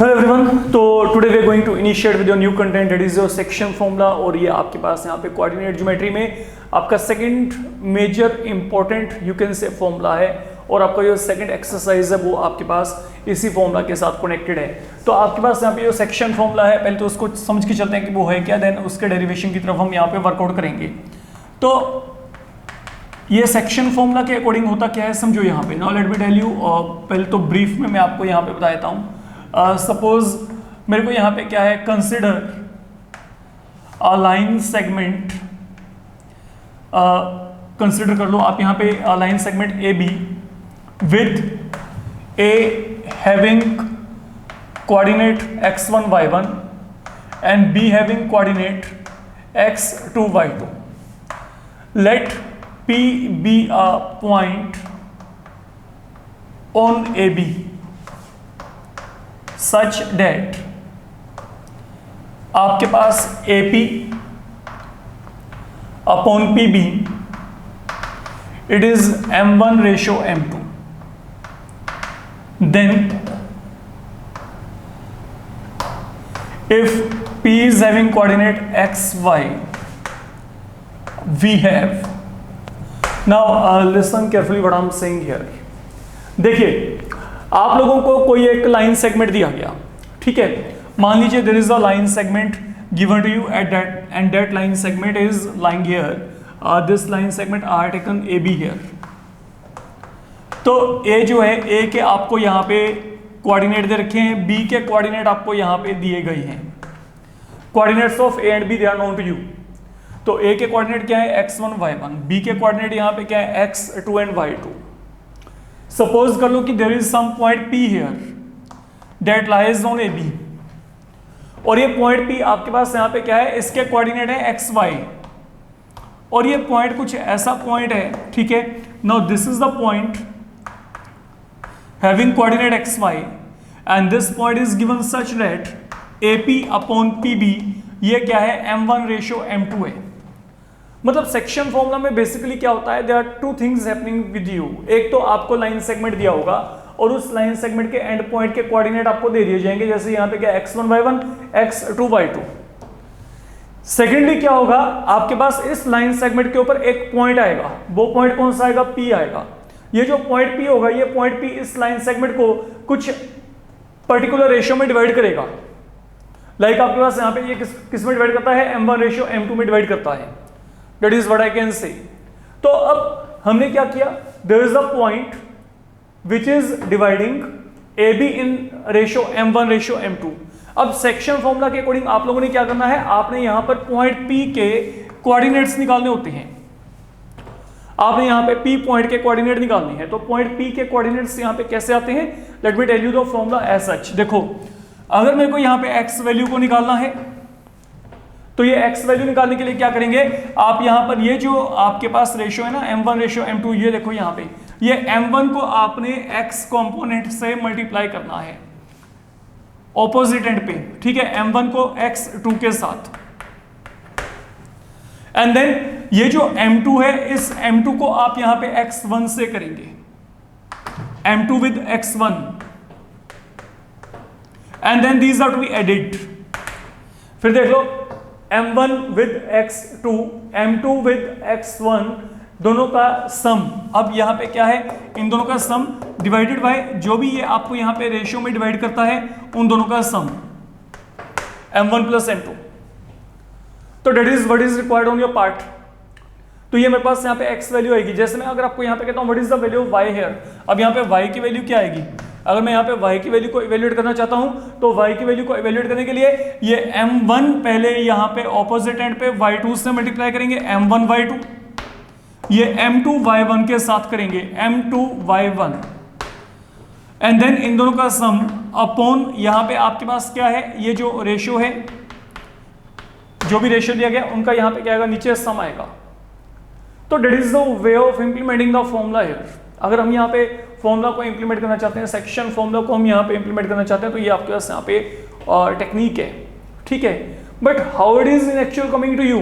Hello everyone, तो today we are going to initiate with your new content that is your section formula. और ये आपके पास यहाँ पे कोऑर्डिनेट ज्योमेट्री में आपका second major important you can say formula है। और आपका जो सेकंड एक्सरसाइज है वो आपके पास इसी फॉर्मूला के साथ कनेक्टेड है। तो आपके पास यहाँ पे जो सेक्शन फॉर्मूला है, पहले तो उसको समझ के चलते हैं कि वो है क्या, देन उसके डेरिवेशन की तरफ हम यहाँ पे वर्कआउट करेंगे। तो ये सेक्शन फॉर्मूला के अकॉर्डिंग होता क्या है समझो यहाँ पे। Now let me tell you, पहले तो ब्रीफ में मैं आपको यहाँ पे बता देता हूँ। सपोज मेरे को यहाँ पे क्या है, consider a line segment, consider कर लो आप यहाँ पे line segment A B with A having coordinate x1 y1 and b having coordinate x2 y2। Let P be a point on AB such that आपके पास AP upon PB it is M1 ratio M2। then if P is having coordinate XY, we have now listen carefully what I am saying here। देखिए आप लोगों को कोई एक line segment दिया गया, ठीक है। मान लीजिए there is a line segment given to you at that end that line segment is lying here. This line segment are taken A B here. तो ए जो है, ए के आपको यहाँ पे कोऑर्डिनेट दे रखे हैं, बी के कोऑर्डिनेट आपको यहाँ पे दिए गए हैं। Coordinates of A and B they are known to you. तो ए के कोऑर्डिनेट क्या है x1 y1, बी के कोऑर्डिनेट यहाँ पे क्या है x2 एंड y2। सपोज कर लो कि there is some point P here that lies on AB, और ये पॉइंट P आपके पास यहाँ पे क्या है, इसके कोऑर्डिनेट है xy, और ये पॉइंट कुछ ऐसा पॉइंट है, ठीक है। Now this is the point having coordinate xy and this point is given such that AP upon PB ये क्या है M1 रेशियो M2 है। मतलब सेक्शन फॉर्मूला में बेसिकली क्या होता है, there are two things happening with you. एक तो आपको लाइन सेगमेंट दिया होगा और उस लाइन सेगमेंट के एंड पॉइंट के कोऑर्डिनेट आपको दे दिए जाएंगे, जैसे यहाँ पे क्या x1 y1 x2 y2। Secondly क्या होगा, आपके पास इस लाइन सेगमेंट के ऊपर एक पॉइंट आएगा, वो पॉइंट कौन सा आएगा, P आएगा। ये जो पॉइंट P होगा, ये पॉइंट P इस लाइन सेगमेंट को कुछ पर्टिकुलर रेशियो में डिवाइड करेगा। लाइक आपके पास यहाँ पे ये किस में डिवाइड करता है, M1 रेशियो M2 में डिवाइड करता है। That is what I can say. तो अब हमने क्या किया, there is a point which is dividing AB in ratio M1 ratio M2। अब सेक्शन फॉर्मूला के अकॉर्डिंग आप लोगों ने क्या करना है, आपने यहां पर पॉइंट P के कोऑर्डिनेट्स निकालने होते हैं। आपने यहां पे P पॉइंट के कोऑर्डिनेट निकालने हैं। तो पॉइंट P के कोऑर्डिनेट्स यहां पे कैसे आते हैं, let me tell you the formula as such. देखो अगर मेरे को यहाँ पे x वैल्यू को निकालना है, तो ये x वैल्यू निकालने के लिए क्या करेंगे, आप यहाँ पर ये जो आपके पास रेशियो है ना M1 रेशियो M2, ये देखो यहाँ पे ये M1 को आपने x कंपोनेंट से मल्टीप्लाई करना है ऑपोजिट एंड पे, ठीक है, M1 को x2 के साथ। एंड देन ये जो M2 है, इस M2 को आप यहाँ पे x1 से करेंगे, M2 with x1, and then these are to be added. फिर देख लो M1 with x2 M2 with x1 दोनों का सम। अब यहाँ पे क्या है, इन दोनों का सम डिवाइडेड बाय जो भी ये आपको यहाँ पे रेशियो में डिवाइड करता है उन दोनों का सम M1 प्लस M2। तो that is what is required on your part. तो ये मेरे पास यहाँ पे x वैल्यू आएगी। जैसे मैं अगर आपको यहाँ पे कहता हूँ what is the value of y here, अब यहाँ पे y की वैल्यू क्या आएगी, अगर मैं यहाँ पे y की वैल्यू को इवेल्युएट करना चाहता हूं, तो y की वैल्यू को इवेल्युएट करने के लिए ये m1 पहले यहाँ पे ऑपोजिट एंड पे y2 से मल्टीप्लाई करेंगे, m1 y2, ये m2 y1 के साथ करेंगे, m2 y1, and then in दोनों का सम अपॉन यहाँ पे आपके पास क्या है, ये जो रेशियो है, जो भी रेशियो दिया गया उनका यहाँ पे क्या आएगा, नीचे सम आएगा। तो that is the way of implementing the formula here. अगर हम यहाँ पे फॉर्मूला को इंप्लीमेंट करना चाहते हैं, सेक्शन फॉर्मूला को हम यहाँ पे इंप्लीमेंट करना चाहते हैं, तो ये आपके पास यहाँ पे टेक्निक है, ठीक है। But how it is in actual coming to you,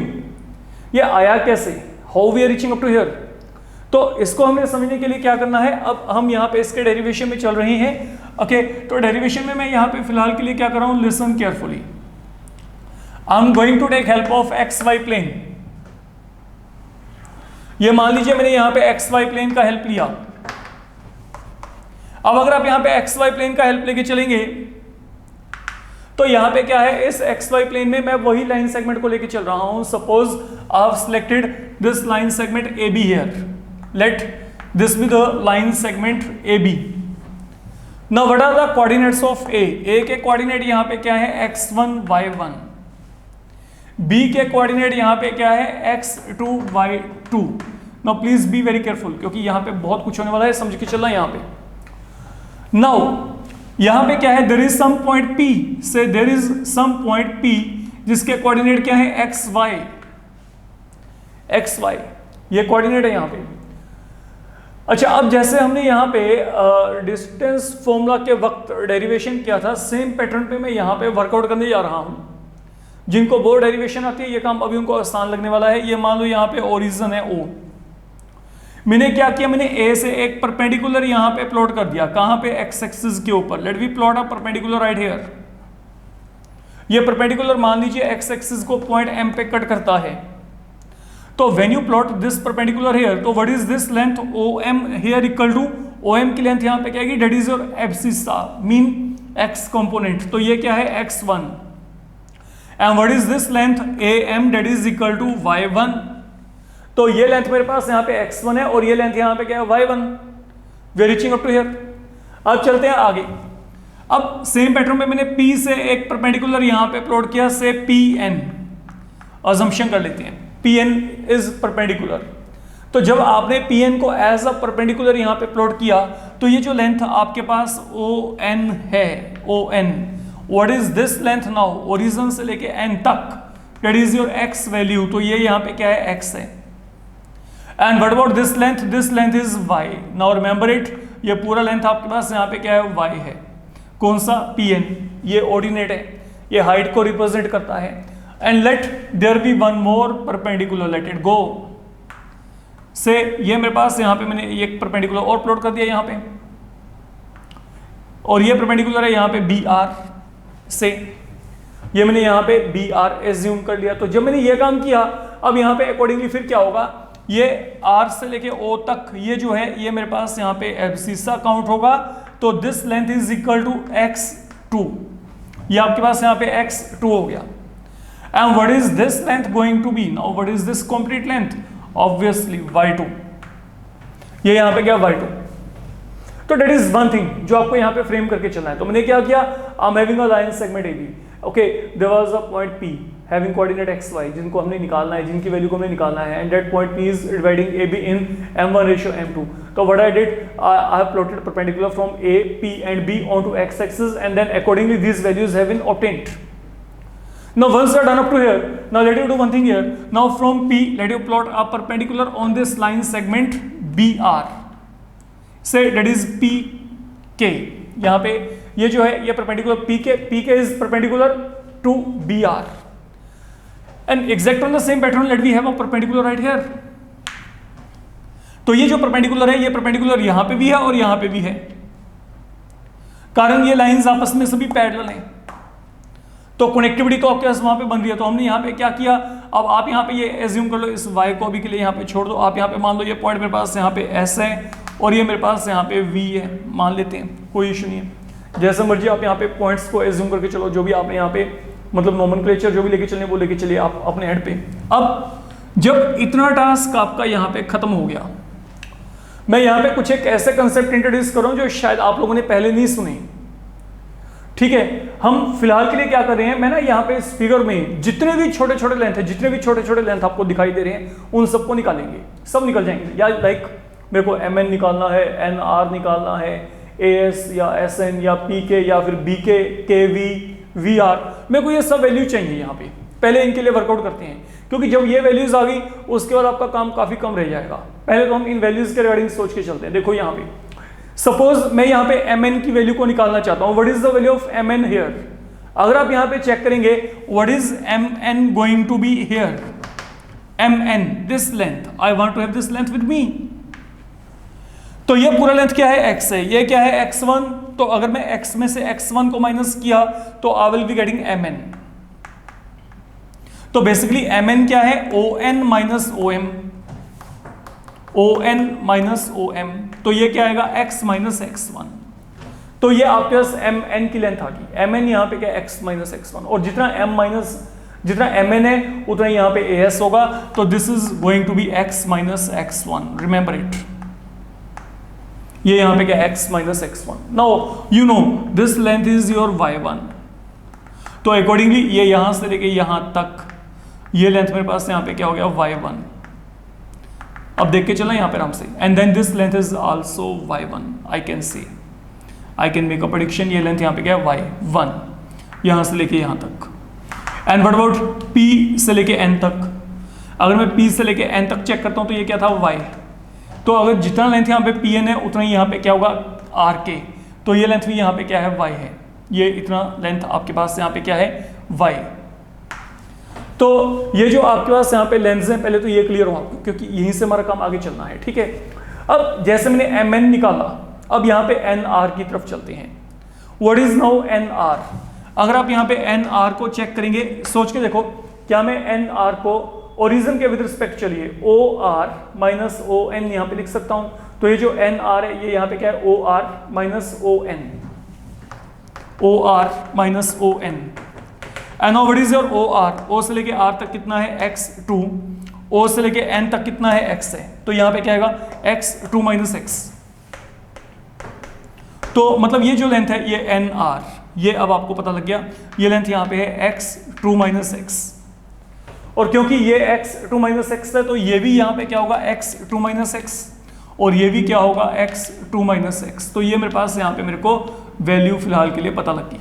ये आया कैसे, how we are reaching up to here. तो इसको हमें समझने के लिए क्या करना है, अब हम यहाँ पे इसके डेरिवेशन में चल रहे हैं। ओके, तो डेरिवेशन में मैं यहाँ पे फिलहाल के लिए क्या कर रहा हूँ, listen carefully. I am going to take help of X Y plane. ये मान लीजिए मैंने यहाँ पे एक्स वाई प्लेन का हेल्प लिया। अब अगर आप यहाँ पे एक्स वाई प्लेन का हेल्प लेके चलेंगे तो यहाँ पे क्या है, इस एक्स वाई प्लेन में मैं वही लाइन सेगमेंट को लेके चल रहा हूं। Suppose I have selected this line segment A B here, let this be the line segment A B. Now what are the coordinates of A? A के coordinate यहाँ पे क्या है, x1 y1। बी के कोऑर्डिनेट यहाँ पे क्या है, x2 y2। Now please be very careful, क्योंकि यहाँ पे बहुत कुछ होने वाला है, समझ के चलना यहाँ पे। नाउ यहां पे क्या है, there is some point P, say there is some point P जिसके कोऑर्डिनेट क्या है, एक्स वाई, ये कोऑर्डिनेट है यहां पे। अच्छा, अब जैसे हमने यहां पे डिस्टेंस फॉर्मूला के वक्त डेरिवेशन किया था, सेम पैटर्न पे मैं यहां पे वर्कआउट करने जा रहा हूं। जिनको बोर्ड डेरिवेशन आती है ये काम अभी उनको आसान लगने वाला है। ये मान लो यहां पे ओरिजिन है O, मैंने क्या किया, मैंने ए से एक परपेंडिकुलर यहां पे प्लॉट कर दिया। कहां पे, एक्स एक्सिस के ऊपर। Let we plot a perpendicular right here. ये परपेंडिकुलर मान लीजिए एक्स एक्सिस को पॉइंट एम पे कट करता है। तो when you plot this perpendicular here, तो what is this length O M here equal to O M की लेंथ यहां पे क्या आएगी, that is your abscissa mean x component. तो ये क्या है, x1। And what is this length A M, that is equal to y1। तो ये लेंथ मेरे पास यहाँ पे x1 है और ये लेंथ यहाँ पे क्या है, y1। We are reaching up to here. अब चलते हैं आगे। अब सेम पैटर्न में मैंने P से एक परपेंडिकुलर यहाँ पे प्लॉट किया, से PN। अजम्पशन कर लेते हैं PN इज परपेंडिकुलर। तो जब आपने PN को एज अ परपेंडिकुलर यहाँ पे प्लॉट किया, तो ये जो लेंथ आपके पास ON है, ON, what is this length now, origin से लेके N तक, that is your x value. तो ये यहाँ पे क्या है, x है। And what about this length, this length is y। Now remember it, ये पूरा लेंथ आपके पास यहाँ पे क्या है, y है। कौन सा, PN, ये ऑर्डिनेट है, ये हाइट को रिप्रेजेंट करता है। And let there be one more perpendicular, let it go. Say ये मेरे पास यहाँ पे मैंने एक परपेंडिकुलर और प्लॉट कर दिया यहाँ पे, और ये परपेंडिकुलर है यहाँ पे BR से, ये मैंने यहाँ पे BR एज्यूम कर लिया। तो जब मैंने ये काम किया, अब यहाँ पे अकॉर्डिंगली फिर क्या होगा, ये R से लेके O तक ये जो है, ये मेरे पास यहाँ पे एब्सिसा काउंट होगा। तो this length is equal to x2, ये आपके पास यहाँ पे x2 हो गया। And what is this length going to be, now what is this complete length, obviously y2, ये यहाँ पे क्या, y2। तो दैट इज वन थिंग जो आपको यहाँ पे फ्रेम करके चलना है। तो मैंने क्या किया, I am having a line segment AB, okay, there was a point P having coordinate xy, जिनको हमने निकालना है, जिनकी वैल्यू को हमने निकालना है। And that point P is dividing AB in m1:m2। तो what I did, I have plotted perpendicular from A, P and B onto x axis, and then accordingly these values have been obtained. Now once you are done up to here, now let you do one thing here. Now from P, let you plot a perpendicular on this line segment BR. Say that is PK. यहाँ पे ये जो है, ये perpendicular PK is perpendicular to BR. And exact on the same pattern, let we have a perpendicular right here. तो ये जो perpendicular है, ये परपेंडिकुलर यहां पे भी है और यहां पे भी है, कारण ये लाइंस आपस में सभी पैरेलल हैं। तो कनेक्टिविटी तो आपके पास वहां पे बन रही है। तो हमने यहाँ पे क्या किया, अब आप यहाँ पे ये एज्यूम कर लो, इस y को अभी के लिए यहाँ पे छोड़ दो। आप यहाँ पे मान लो ये पॉइंट मेरे पास यहाँ पे S है और ये मेरे पास यहाँ पे V है, मान लेते हैं, कोई इशू नहीं है। जैसे मर्जी आप यहाँ पे पॉइंट्स को एज्यूम करके चलो, जो भी आपने यहाँ पे मतलब नोमेनक्लेचर जो भी लेके चलने वो लेके चलिए आप अपने हेड पे। अब जब इतना टास्क आपका यहाँ पे खत्म हो गया, मैं यहाँ पे कुछ एक ऐसे कंसेप्ट इंट्रोड्यूस कर रहा हूँ जो शायद आप लोगों ने पहले नहीं सुने। ठीक है, हम फिलहाल के लिए क्या कर रहे हैं, मैं ना यहाँ पे इस फिगर में जितने भी छोटे छोटे लेंथ है, जितने भी छोटे छोटे लेंथ आपको दिखाई दे रहे हैं, उन सबको निकालेंगे, सब निकल जाएंगे। या लाइक मेरे को MN निकालना है, NR निकालना है, AS या SN या PK या फिर BK, KV, VR, मेरे को ये सब वैल्यू चाहिए यहाँ पे। पहले इनके लिए वर्कआउट करते हैं, क्योंकि जब ये वैल्यूज आ गई उसके बाद आपका काम काफी कम रह जाएगा। पहले तो हम इन वैल्यूज के रिगार्डिंग सोच के चलते हैं। देखो यहाँ पे सपोज मैं यहाँ पे MN की वैल्यू को निकालना चाहता हूँ, what is the value of MN here. अगर आप यहाँ पे चेक करेंगे, what is MN going to be here, MN this length, I want to have this length with me. तो ये पूरा लेंथ क्या है, x है, ये क्या है x1, तो अगर मैं x में से x1 को माइनस किया तो I will be getting mn। तो बेसिकली mn क्या है, on minus om, on minus om, तो ये क्या आएगा x माइनस x1। तो ये आपके पास mn की लेंथ आ गई। mn यहाँ पे क्या x माइनस x1, और जितना mn है उतना यहाँ पे as होगा, तो this is going to be x minus x1, remember it. ये यहाँ पे क्या x minus x1। Now you know this length is your y1, तो अकॉर्डिंगली ये यहां से लेके यहां तक ये लेंथ मेरे पास यहाँ पे क्या हो गया y1। अब देख के चलना यहाँ पे आराम से, and then this length is also y1, I can see, I can make a prediction, ये लेंथ यहाँ पे क्या है y1, यहाँ से लेके यहाँ तक। एंड व्हाट अबाउट p से लेके n तक, अगर मैं p से लेके n तक चेक करता हूँ तो ये क्या था y, तो अगर जितना लेंथ यहाँ पे pn है उतना ही यहाँ पे क्या होगा rk, तो ये लेंथ भी यहाँ पे क्या है y है, ये इतना लेंथ आपके पास यहाँ पे क्या है y। तो ये जो आपके पास यहाँ पे लेंस हैं, पहले तो ये क्लियर हो आपको, क्योंकि यहीं से हमारा काम आगे चलना है, ठीक है। अब जैसे मैंने mn निकाला, अब यहाँ पे nr की तरफ चलते हैं। What is now nr? अगर आप यहाँ पे nr को चेक करेंगे, सोच के देखो, क्या मैं nr को ओरिजिन के विद रिस्पेक्ट, चलिए or माइनस on यहाँ पे लिख सकता हूँ, तो ये जो nr है ये यहाँ पे क्या है or minus on, or minus on। And now what is your OR? O से लेके R तक कितना है x2, O से लेके N तक कितना है x है, तो यहाँ पे क्या आएगा x2 माइनस x। तो मतलब ये जो लेंथ है ये NR, ये अब आपको पता लग गया, ये लेंथ यहाँ पे है x2 माइनस x, और क्योंकि ये x2 माइनस x है तो ये भी यहाँ पे क्या होगा x2 माइनस x, और ये भी क्या होगा x2 माइनस x। तो ये मेरे पास यहाँ पे मेरे को वैल्यू फिलहाल के लिए पता लग गई,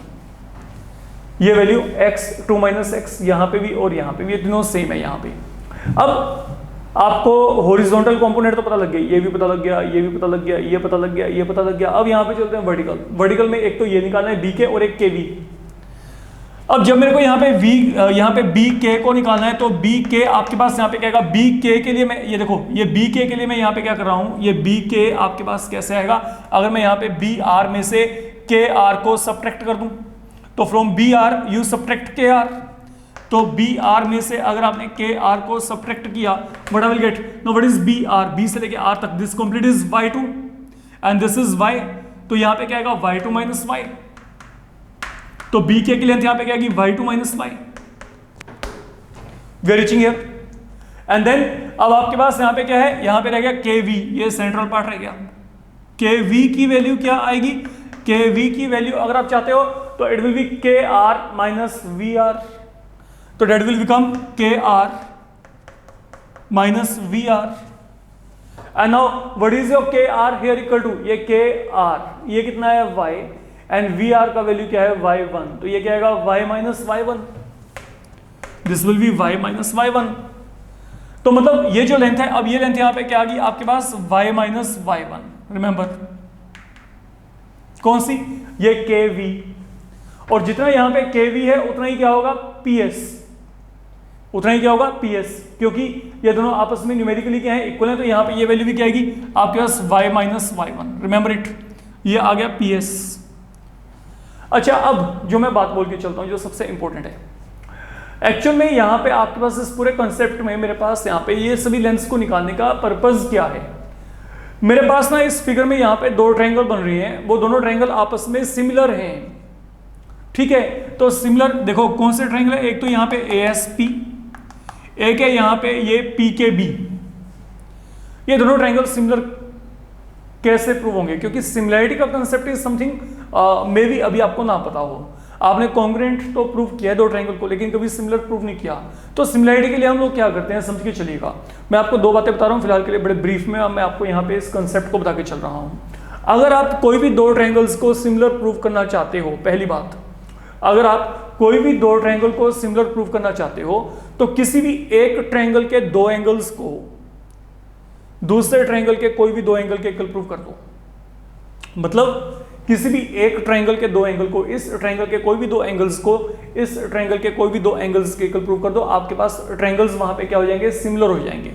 ये वैल्यू x2 माइनस x यहाँ पे भी और यहाँ पे भी, ये तीनों सेम है यहाँ पे। अब आपको हॉरिजॉन्टल कंपोनेंट तो पता लग गया, ये भी पता लग गया, ये भी पता लग गया, ये पता लग गया, ये पता लग गया। अब यहाँ पे चलते हैं वर्टिकल। वर्टिकल में एक तो ये निकालना है bk और एक kv। अब जब मेरे को यहाँ पे bk को निकालना है, तो bk आपके पास यहाँ पे क्या आएगा, bk के लिए मैं ये देखो, ये bk के लिए मैं यहाँ पे क्या कर रहा हूँ, ये bk आपके पास कैसे आएगा, अगर मैं यहाँ पे br में से kr को सब्ट्रैक्ट कर दूं, तो from br you subtract kr, तो br में से अगर आपने kr को सब्ट्रैक्ट किया, what I will get, no what is br, b से लेके r तक, this complete is y2 and this is y, तो यहाँ पे क्या आएगा y2 माइनस y, तो bk की लेंथ यहाँ पे क्या आएगी y2 minus y। We are reaching here, and then अब आपके पास यहाँ पे क्या है, यहाँ पे रह गया kv, ये सेंट्रल पार्ट रह गया। kv की वैल्यू क्या आएगी, kv की वैल्यू अगर आप चाहते हो तो it will be kr minus vr, तो that will become kr minus vr। And now what is your kr here equal to, ये kr ये कितना है y, एंड vr का वैल्यू क्या है y1, तो ये क्या आएगा y minus y1, this will be y minus y1। तो मतलब ये जो लेंथ है, अब ये लेंथ यहाँ पे क्या आ गई आपके पास y माइनस y1, रिमेंबर कौन सी, ये kv, और जितना यहाँ पे kv है उतना ही क्या होगा ps, उतना ही क्या होगा ps, क्योंकि ये दोनों आपस में न्यूमेरिकली क्या है इक्वल है, तो यहाँ पे ये वैल्यू भी क्या आएगी आपके पास y minus y1, remember it, ये आ गया ps। अच्छा, अब जो मैं बात बोल के चलता हूँ जो सबसे इंपॉर्टेंट है, एक्चुअल में यहाँ पे आपके पास इस पूरे कंसेप्ट में मेरे पास यहाँ पे ये सभी लेंस को निकालने का पर्पज क्या है, मेरे पास ना इस फिगर में यहाँ पे दो ट्रायंगल बन रही हैं, वो दोनों ट्रायंगल आपस में सिमिलर हैं, ठीक है। तो सिमिलर देखो कौन से ट्रायंगल है, एक तो यहाँ पे ASP, एक है यहाँ पे ये PKB। ये दोनों ट्रायंगल सिमिलर कैसे प्रूव होंगे, क्योंकि सिमिलैरिटी का concept is something may be अभी आपको ना पता हो, आपने कॉन्ग्रुएंट तो प्रूव किया है दो ट्रायंगल को, लेकिन कभी सिमिलर प्रूव नहीं किया। तो सिमिलैरिटी के लिए हम लोग क्या करते हैं समझ के चलिएगा, मैं आपको दो बातें बता रहा हूँ फिलहाल के लिए बड़े ब्रीफ में, मैं आपको यहाँ पे इस कंसेप्ट को बता के चल रहा हूँ। अगर आप कोई भी दो ट्रायंगल्स को सिमिलर प्रूव करना चाहते हो, पहली बात, अगर आप कोई भी दो ट्रायंगल को सिमिलर प्रूव करना चाहते हो तो किसी भी एक ट्रायंगल के दो एंगल्स को दूसरे ट्रायंगल के कोई भी दो एंगल के इक्वल प्रूव कर दो। मतलब किसी भी एक ट्रायंगल के दो एंगल को इस ट्रायंगल के कोई भी दो एंगल्स को इस ट्रायंगल के कोई भी दो एंगल्स के इक्वल प्रूव कर दो, आपके पास ट्रायंगल्स वहां पे क्या हो जाएंगे, सिमिलर हो जाएंगे।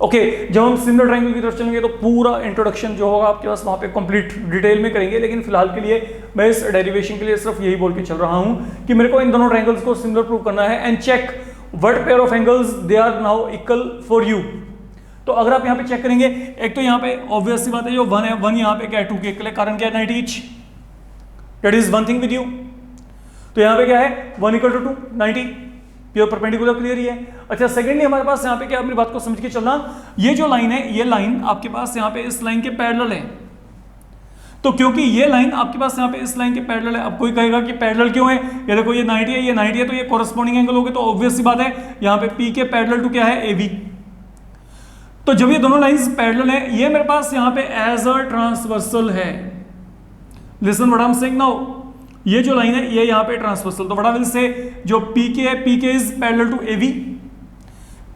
ओके जब हम सिमिलर ट्रायंगल की तरफ चलेंगे तो पूरा इंट्रोडक्शन जो होगा आपके पास वहां पे कंप्लीट डिटेल में करेंगे, लेकिन फिलहाल के लिए मैं इस डेरिवेशन के लिए सिर्फ यही बोल के चल रहा हूं कि मेरे को इन दोनों ट्रायंगल्स को सिमिलर प्रूव करना है and check what pair of angles they are now equal for you. तो अगर आप यहाँ पे चेक करेंगे, एक तो यहाँ पे ऑब्वियस सी बात है जो 1 है, 1 यहाँ पे क्या है 2 के इक्वल है, कारण क्या है 90 each, that is one thing with you. तो यहाँ पे क्या है 1 = 2 90, प्योर परपेंडिकुलर क्लियर ही है। अच्छा सेकेंडली हमारे पास यहाँ पे क्या, अपनी बात को समझ के चलना, ये जो लाइन है ये लाइन आपके पास यहाँ पे इस लाइन के पैरेलल है। तो क्योंकि ये लाइन आपके पास यहाँ पे इस लाइन के पैरेलल है, अब कोई कहेगा कि पैरेलल क्यों है, ये देखो ये 90 है, ये 90 है, तो ये कोरस्पॉन्डिंग एंगल हो गए, तो ऑब्वियस सी बात है यहाँ पे P के पैरेलल टू क्या है AB। तो जब ये दोनों लाइंस पैरेलल है, ये मेरे पास यहाँ पे एज अ ट्रांसवर्सल है। Listen what I am saying now, ये जो लाइन है ये यहाँ पे ट्रांसवर्सल, तो व्हाट आई विल से जो PK है, PK is parallel to AB,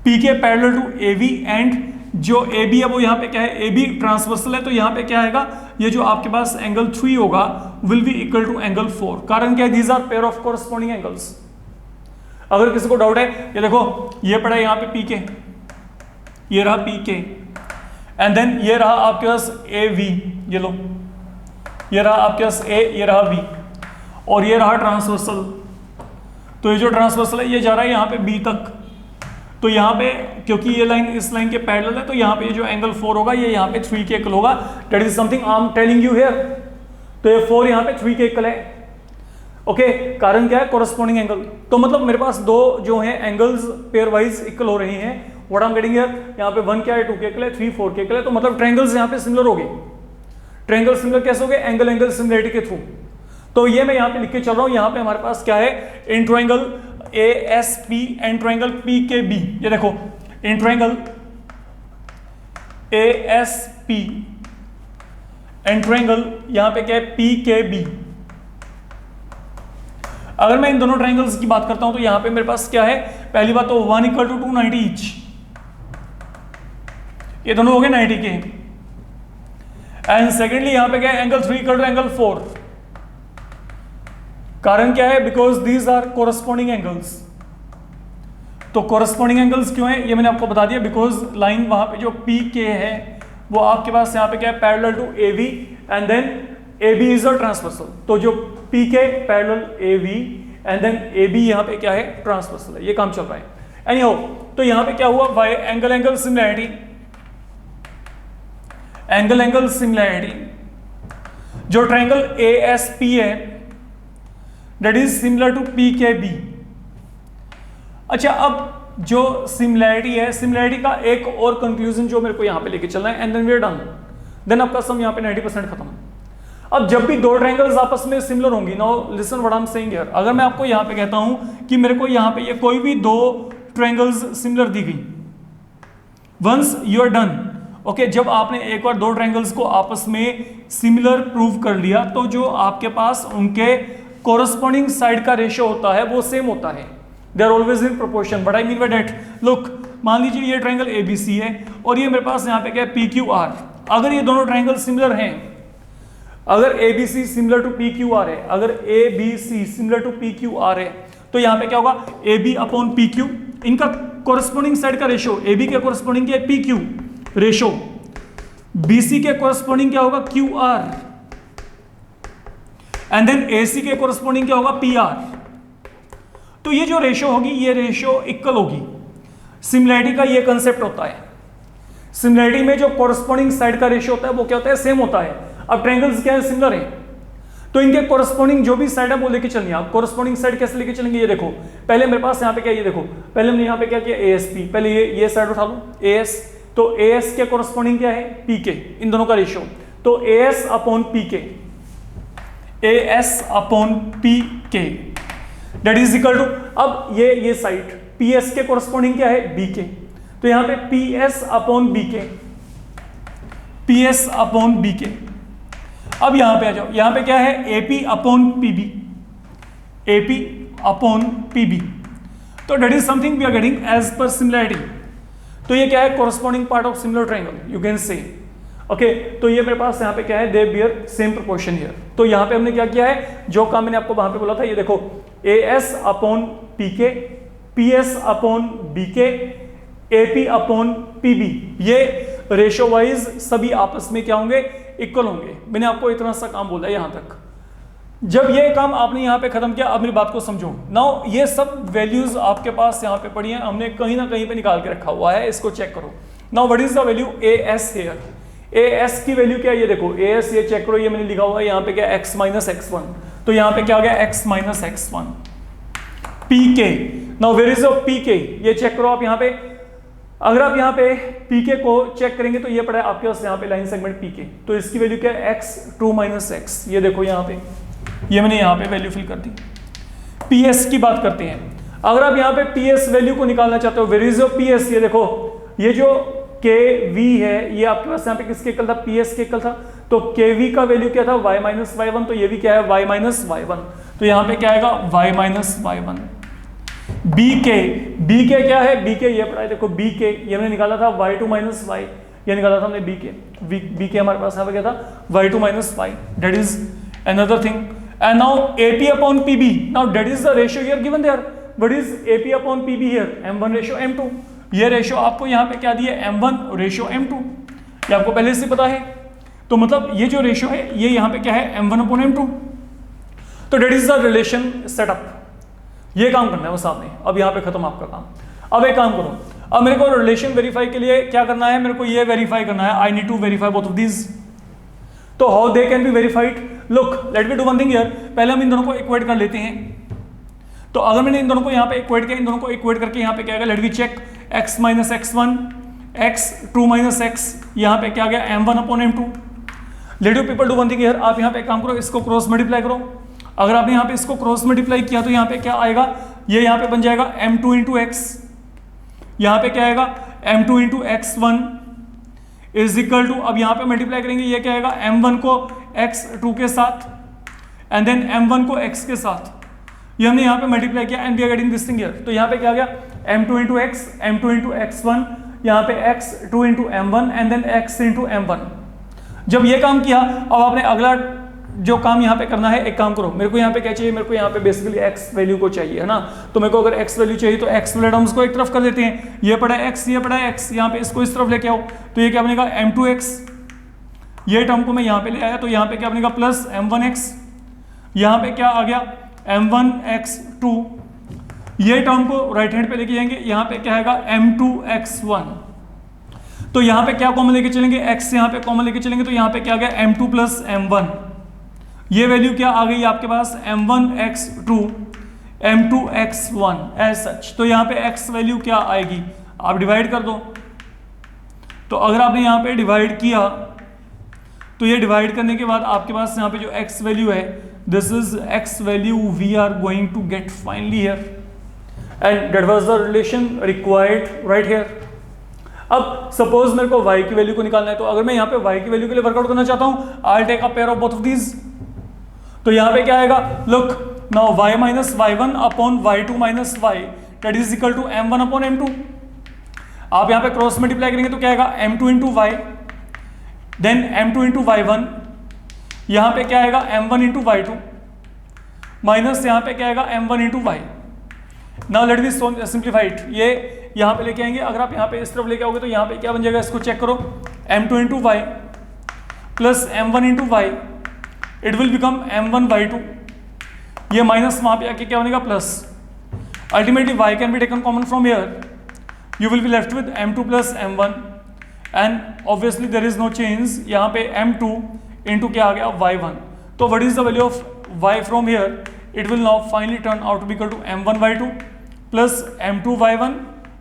PK parallel to AB and जो AB है वो यहाँ पे क्या है AB ट्रांसवर्सल है, तो यहाँ पे क्या आएगा, ये जो आपके पास एंगल 3 होगा will be equal to angle 4, कारण क्या है these are pair of corresponding angles. अगर किसी को डाउट है, ये देखो ये पड़ा है यहाँ पे PK, ये रहा PK एंड देन ये रहा आपके पास AV, ये लो ये रहा आपके पास A, ये रहा V और ये रहा ट्रांसवर्सल। तो ये जो ट्रांसवर्सल है ये जा रहा है यहाँ पे B तक, तो यहाँ पे क्योंकि ये लाइन इस लाइन के पैरेलल है, तो यहाँ पे जो एंगल 4 होगा ये यहाँ पे 3 के इक्वल होगा, that is something I am telling you here. तो ये 4 यहाँ पे 3 के इक्वल है, ओके कारण क्या है कोरस्पॉन्डिंग एंगल। तो मतलब मेरे पास दो जो है एंगल्स पेयर वाइज इक्वल हो रही हैं, what I am getting here, यहाँ पे 1 क्या है 2 के इक्वल है, 3 4 के इक्वल है, तो मतलब ट्रायंगल्स यहाँ पे सिमिलर हो गए। ट्रायंगल सिमिलर कैसे हो गए, एंगल एंगल सिमिलरिटी के थ्रू। तो ये मैं यहाँ पे लिख के चल रहा हूँ, यहाँ पे हमारे पास क्या है in triangle ASP and triangle PKB, ये देखो in triangle ASP and triangle यहाँ पे क्या है PKB। अगर मैं इन दोनों ट्रायंगल्स की बात करता हूं तो यहां पे मेरे पास क्या है, पहली बात तो 1 = 290 ईच, ये दोनों हो गए 90 के, एंड सेकेंडली यहां पे क्या है एंगल 3 = एंगल 4, कारण क्या है because these are corresponding angles. तो कोरस्पॉन्डिंग एंगल्स क्यों है ये मैंने आपको बता दिया, बिकॉज लाइन वहां पे जो PK है वो आपके पास यहाँ पे क्या है parallel to AV and then AB is a transversal. तो जो PK parallel AV and then AB यहाँ पे क्या है ट्रांसवर्सल है, ये काम चल रहा है। एनीहाउ तो यहाँ पे क्या हुआ, angle angle similarity, angle angle similarity जो ट्रायंगल ASP है that is similar to PKB। अच्छा अब जो सिमिलैरिटी है, सिमिलैरिटी का एक और कंक्लूजन जो मेरे को यहाँ पे लेके चलना है and then we are done, then आपका सम यहाँ पे 90% खत्म। अब जब भी दो ट्रायंगल्स आपस में सिमिलर होंगी, now listen what I am saying here, अगर मैं आपको यहाँ पे कहता हूं कि मेरे को यहाँ पे ये कोई भी दो ट्रायंगल्स सिमिलर दी गई, once you are done, okay जब आपने एक बार दो ट्रायंगल्स को आपस में सिमिलर प्रूव कर लिया तो जो आपके पास उनके कोरस्पॉन्डिंग साइड का रेशियो होता है वो सेम होता है, they are always in proportion. What I mean by that, look मान लीजिए ये ट्रायंगल ABC है और ये मेरे पास यहाँ पे क्या है PQR। अगर ये दोनों ट्रायंगल सिमिलर हैं, अगर ABC सिमिलर टू PQR है, अगर ABC सिमिलर टू PQR है, तो यहाँ पे क्या होगा AB/PQ, इनका कोरस्पॉन्डिंग साइड का रेशियो, AB के कोरस्पॉन्डिंग क्या है PQ रेशियो, BC के कोरस्पॉन्डिंग क्या होगा QR एंड देन AC के कोरस्पॉन्डिंग क्या होगा PR। तो ये जो रेशियो होगी ये रेशियो इक्वल होगी। सिमिलैरिटी का ये कंसेप्ट होता है, सिमिलैरिटी में जो कोरस्पॉन्डिंग साइड का रेशियो होता है वो क्या होता है सेम होता है। अब ट्रायंगल्स क्या है सिमिलर है, तो इनके कोरस्पॉन्डिंग जो भी साइड है वो लेके चलेंगे आप। कोरस्पॉन्डिंग साइड कैसे लेके चलेंगे, ये देखो पहले मेरे पास यहाँ पे क्या, ये देखो पहले हमने यहाँ पे क्या किया ASP, पहले ये साइड उठा लो AS, तो AS के कोरस्पॉन्डिंग क्या है PK, इन दोनों का रेशियो, तो AS/PK, AS/PK that is equal to, अब ये साइड PS के कोरस्पॉन्डिंग क्या है BK, तो यहाँ पे PS/BK, PS/BK। अब यहां पे आ जाओ, यहां पे क्या है AP/PB, AP/PB, तो that is something we are getting as per similarity. तो ये क्या है corresponding part of similar triangle you can say, okay तो ये मेरे पास यहाँ पे क्या है they bear same proportion here. तो यहाँ पे हमने क्या किया है, जो काम मैंने आपको वहां पे बोला था, ये देखो AS/PK, PS/BK, AP/PB पीबी, ये रेशो वाइज सभी आपस में क्या होंगे, इक्वल होंगे। मैंने आपको इतना सा काम बोला है यहां तक। जब ये काम आपने यहां पे खत्म किया, अब मेरी बात को समझो। नाउ ये सब वैल्यूज आपके पास यहां पे पड़ी हैं, हमने कहीं ना कहीं पे निकाल के रखा हुआ है, इसको चेक करो। Now what is the value A S here, A S की वैल्यू क्या है, ये देखो ए एस, ये चेक करो, ये मैंने लिखा हुआ है यहाँ पे क्या, x माइनस एक्स वन, तो यहाँ पे क्या आ गया x minus x one. P के, नाउ वेयर इज पी के, ये चेक करो आप यहाँ पे। अगर आप यहाँ पे पी के को चेक करेंगे तो ये पड़ा है आपके पास यहाँ पे लाइन सेगमेंट पी के, तो इसकी वैल्यू क्या है, x 2 माइनस एक्स, ये देखो यहाँ पे, ये मैंने यहाँ पे वैल्यू फिल कर दी। पी एस की बात करते हैं। अगर आप यहाँ पे पी एस वैल्यू को निकालना चाहते हो, वेयर इज पी एस, ये देखो, ये जो के वी है, ये आपके पास यहाँ पे किसके इक्वल था, पी एस के इक्वल था। तो के वी का वैल्यू क्या था, y माइनस वाई वन, तो ये भी क्या है, y माइनस वाई वन, तो यहाँ पे क्या आएगा, y minus y one. B K क्या है, बी के ये पढ़ा है, देखो बी के ये मैंने निकाला था y2 माइनस वाई, ये निकाला था हमने बी के हमारे पास यहाँ पे क्या था, y2 minus y, that is another thing. And now AP upon PB, now that is the ratio here given there, what is AP upon PB here, m1 ratio m2, ये रेशियो आपको यहाँ पे क्या दिया, m1 रेशियो m2, ये आपको पहले से पता है। तो मतलब ये जो रेशियो है ये यहाँ पे क्या है, m1 अपॉन m2, तो that is the relation setup. ये काम करना है बस आपने, अब यहाँ पे खत्म आपका काम। अब एक काम करो, अब मेरे को रिलेशन वेरीफाई के लिए क्या करना है, मेरे को ये वेरीफाई करना है, I need to verify both of these. तो how they can be verified, look let me do one thing here, पहले हम इन दोनों को इक्वेट कर लेते हैं। तो अगर मैंने इन दोनों को यहाँ पे इक्वेट किया, इन दोनों को इक्वेट करके यहाँ पे क्या आएगा, let me check, x minus x one, x 2 minus x, यहाँ पे क्या आ गया, m1 upon m2। Let you people do one thing here, आप यहाँ पे काम करो, इसको क्रॉस मल्टीप्लाई करो। अगर आपने यहाँ पे इसको क्रॉस मल्टीप्लाई किया तो यहाँ पे क्या आएगा, ये यहाँ पे बन जाएगा m2 इंटू एक्स, यहाँ पे क्या आएगा m2 into x1 is equal to, अब यहाँ पे मल्टीप्लाई करेंगे, ये क्या आएगा, m1 को x2 के साथ एंड देन m1 को x के साथ, ये हमने यहाँ पे मल्टीप्लाई किया and we are getting this thing here. तो यहाँ पे क्या आ गया, m2 into x, m2 into x1, यहाँ पे x2 into m1 and then x into m1। जब ये काम किया, अब आपने अगला जो काम यहाँ पे करना है, एक काम करो, मेरे को यहाँ पे क्या चाहिए, मेरे को यहाँ पे बेसिकली x वैल्यू को चाहिए, है ना। तो मेरे को अगर x वैल्यू चाहिए तो x वाले टर्म्स को एक तरफ कर देते हैं, ये पड़ा है x, ये पड़ा है x, यहाँ पे इसको इस तरफ लेके आओ, तो ये क्या बनेगा, m2x, ये टर्म को मैं यहाँ पे ले आया, तो यहाँ पे क्या बनेगा, प्लस m1x, यहाँ पे क्या आ गया, m1x2, ये टर्म को राइट हैंड पे लेके जाएंगे, यहाँ पे क्या आएगा, m2x1, तो यहाँ पे क्या कॉमन लेके चलेंगे, x यहाँ पे कॉमन लेके चलेंगे, तो यहाँ पे क्या आ गया, m2 प्लस m1, ये वैल्यू क्या आ गई आपके पास, m1x2 m2x1 एज सच। तो यहाँ पे x वैल्यू क्या आएगी, आप डिवाइड कर दो। तो अगर आपने यहाँ पे डिवाइड किया, तो ये डिवाइड करने के बाद आपके पास यहाँ पे जो x वैल्यू है, this is x value we are going to get finally here, and that was the relation required right here. अब सपोज मेरे को y की वैल्यू को निकालना है, तो अगर मैं यहाँ पे y की वैल्यू के लिए वर्कआउट करना चाहता हूँ, I will take a pair of both of these. तो यहाँ पे क्या आएगा, look now y minus y one upon y2 minus y, that is equal to m1 upon m2। आप यहाँ पे क्रॉस मल्टीप्लाई करेंगे तो क्या आएगा, m2 into Y, then m2 into y1, यहाँ पे क्या आएगा, m1 इंटू y2, माइनस यहाँ पे क्या आएगा, m1 into y. Now let me simplify it, ये यहाँ पे लेके आएंगे, अगर आप यहाँ पे इस तरफ लेके आओगे तो यहाँ पे क्या बन जाएगा, इसको चेक करो, m2 into y plus m1 into y, it will become m1 y2, ये माइनस वहाँ पे आके क्या बनेगा, plus. Ultimately y can be taken common from here, you will be left with m2 plus m1 and obviously there is no change, यहाँ पे m2 into क्या आ गया, y1। तो what is the value of y from here, it will now finally turn out to B equal to m1 y2 plus m2 y1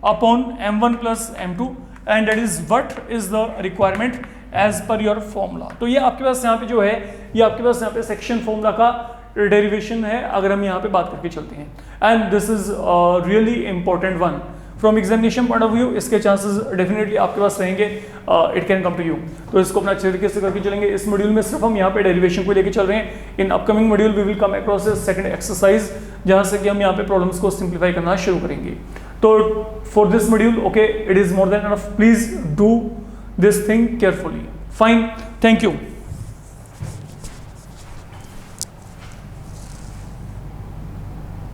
upon m1 plus m2, and that is what is the requirement as per your formula. तो ये आपके पास यहाँ पे जो है, ये आपके पास यहाँ पे सेक्शन फॉर्मूला का डेरिवेशन है, अगर हम यहाँ पे बात करके चलते हैं, and this is really important one from examination point of view. इसके चांसेस डेफिनेटली आपके पास रहेंगे, it can come to you. तो इसको अपना अच्छे तरीके से करके चलेंगे। इस मॉड्यूल में सिर्फ हम यहाँ पे डेरिवेशन को लेके चल रहे हैं। In upcoming module we will come across second exercise, जहाँ से कि हम यहाँ पे प्रॉब्लम्स को सिंप्लीफाई करना शुरू करेंगे। तो for this module okay, it is more than enough, please do this thing carefully. Fine, thank you.